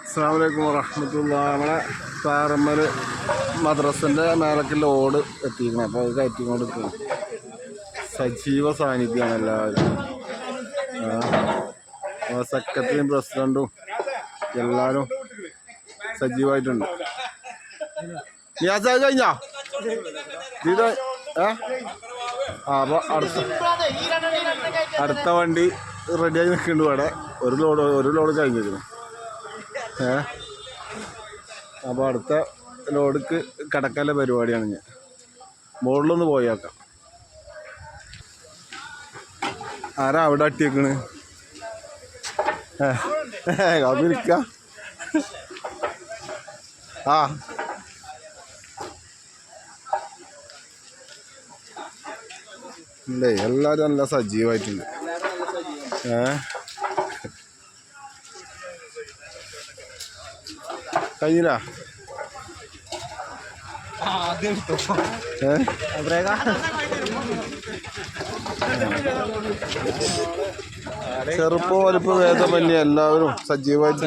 അസ്സലാമു അലൈക്കും വറഹ്മത്തുള്ളാഹി. നമ്മളെ പാറമ്മൽ മദ്രസൻ്റെ മേലക്ക് ലോഡ് എത്തിക്കണം. അപ്പോൾ അത് കയറ്റിക്കൊണ്ട് നിൽക്കണം. സജീവ സാന്നിധ്യമാണ് എല്ലാവരും. സെക്രട്ടറിയും പ്രസിഡൻറ്റും എല്ലാവരും സജീവമായിട്ടുണ്ട്. നിയാസ് കഴിഞ്ഞാ ഇത് അപ്പോൾ അടുത്ത വണ്ടി റെഡിയായി നിൽക്കുന്നുണ്ട്. ഇവിടെ ഒരു ലോഡ് കഴിഞ്ഞിരിക്കുന്നു. അപ്പോൾ അടുത്ത ലോഡിക്ക് കിടക്കാനുള്ള പരിപാടിയാണ്. ഞാൻ മുകളിലൊന്ന് പോയേക്കാം. ആരാ അവിടെ അട്ടിയേക്കണ്? കാപ്പിരിക്ക. ആ ഇല്ലേ, എല്ലാവരും നല്ല സജീവമായിട്ടുണ്ട്. കഴിഞ്ഞില്ല? ചെറുപ്പം വലുപ്പം ഭേദമന്യേ എല്ലാവരും സജീവമായിട്ട്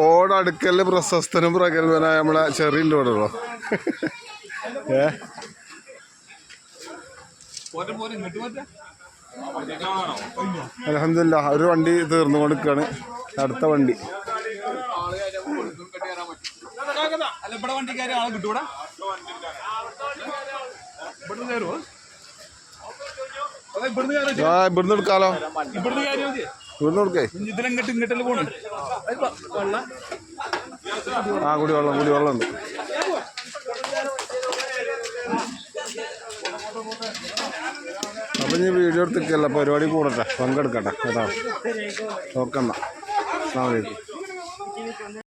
ഓടടുക്കല് പ്രശസ്തനും പ്രഗത്ഭനായ നമ്മളെ ചെറിയ ഓടോ. അൽഹംദുലില്ലാ, ഒരു വണ്ടി തീർന്നു കൊടുക്കാണ്. അടുത്ത വണ്ടി ഇവിടുന്ന് എടുക്കാലോ. ഇവിടുന്ന് കൊടുക്കേ. ആ കുടിവെള്ളം ഉണ്ട്. അപ്പം ഞാൻ വീഡിയോ എടുത്തിക്കല്ല, പരിപാടി കൂടട്ടെ, പങ്കെടുക്കട്ടെ. അതാണ് നോക്കണ്ട. അസ്സലാമു അലൈക്കും.